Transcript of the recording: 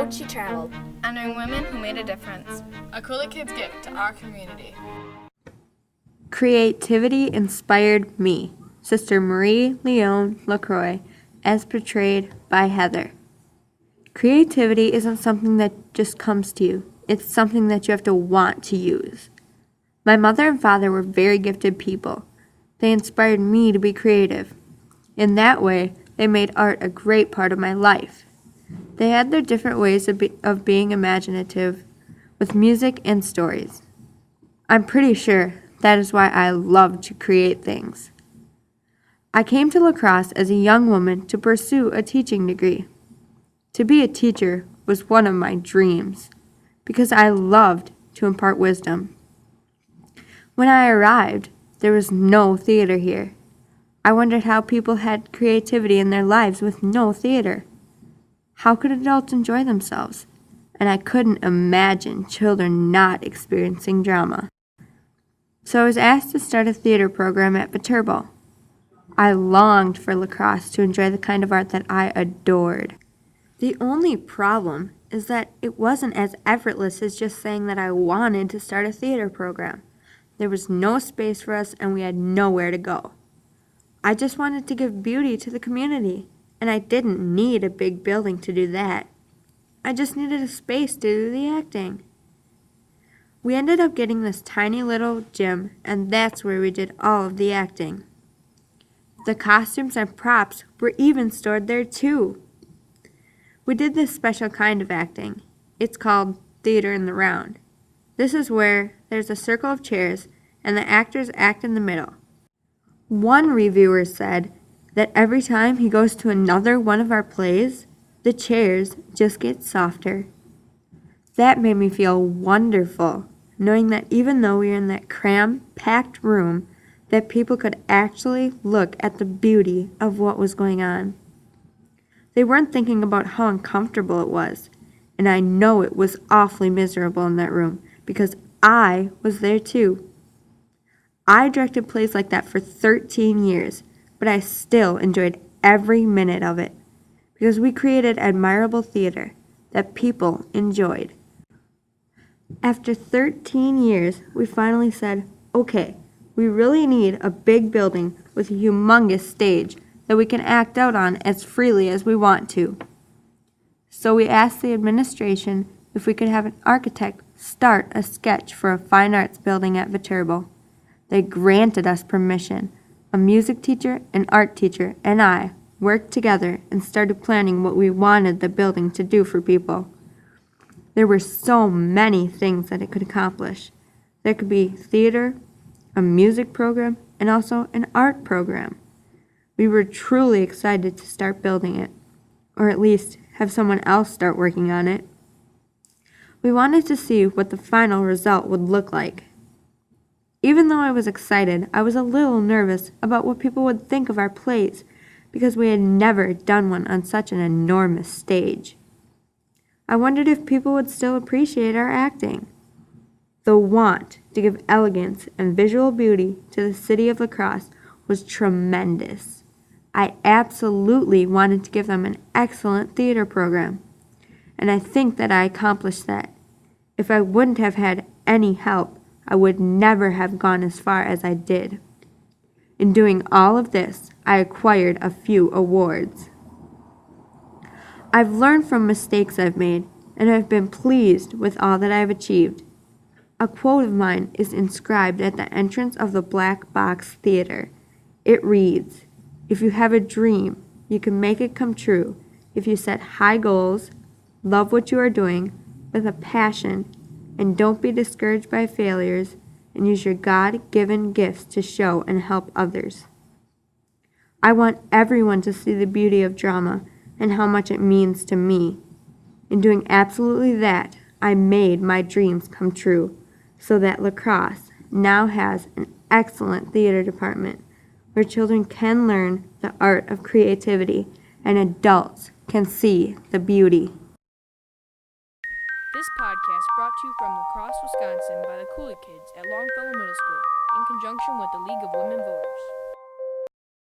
world she traveled. Honoring women who made a difference. A Cooley Kids gift to our community. Creativity inspired me, Sister Marie Leone LaCroix, as portrayed by Heather. Creativity isn't something that just comes to you. It's something that you have to want to use. My mother and father were very gifted people. They inspired me to be creative. In that way, they made art a great part of my life. They had their different ways of being imaginative with music and stories. I'm pretty sure that is why I love to create things. I came to La Crosse as a young woman to pursue a teaching degree. To be a teacher was one of my dreams because I loved to impart wisdom. When I arrived, there was no theater here. I wondered how people had creativity in their lives with no theater. How could adults enjoy themselves? And I couldn't imagine children not experiencing drama. So I was asked to start a theater program at Viterbo. I longed for La Crosse to enjoy the kind of art that I adored. The only problem is that it wasn't as effortless as just saying that I wanted to start a theater program. There was no space for us and we had nowhere to go. I just wanted to give beauty to the community, and I didn't need a big building to do that. I just needed a space to do the acting. We ended up getting this tiny little gym, and that's where we did all of the acting. The costumes and props were even stored there too. We did this special kind of acting. It's called theater in the round. This is where there's a circle of chairs, and the actors act in the middle. One reviewer said that every time he goes to another one of our plays, the chairs just get softer. That made me feel wonderful, knowing that even though we were in that cram-packed room, that people could actually look at the beauty of what was going on. They weren't thinking about how uncomfortable it was, and I know it was awfully miserable in that room because I was there too. I directed plays like that for 13 years, but I still enjoyed every minute of it because we created admirable theater that people enjoyed. After 13 years, we finally said, okay, we really need a big building with a humongous stage that we can act out on as freely as we want to. So we asked the administration if we could have an architect start a sketch for a fine arts building at Viterbo. They granted us permission. A music teacher, an art teacher, and I worked together and started planning what we wanted the building to do for people. There were so many things that it could accomplish. There could be theater, a music program, and also an art program. We were truly excited to start building it, or at least have someone else start working on it. We wanted to see what the final result would look like. Even though I was excited, I was a little nervous about what people would think of our plays because we had never done one on such an enormous stage. I wondered if people would still appreciate our acting. The want to give elegance and visual beauty to the city of La Crosse was tremendous. I absolutely wanted to give them an excellent theater program, and I think that I accomplished that. If I wouldn't have had any help, I would never have gone as far as I did. In doing all of this, I acquired a few awards. I've learned from mistakes I've made, and I've been pleased with all that I've achieved. A quote of mine is inscribed at the entrance of the Black Box Theater. It reads, "If you have a dream, you can make it come true if you set high goals, love what you are doing with a passion, and don't be discouraged by failures, and use your God-given gifts to show and help others." I want everyone to see the beauty of drama and how much it means to me. In doing absolutely that, I made my dreams come true, so that La Crosse now has an excellent theater department where children can learn the art of creativity and adults can see the beauty. This podcast brought to you from La Crosse, Wisconsin by the Cooley Kids at Longfellow Middle School in conjunction with the League of Women Voters.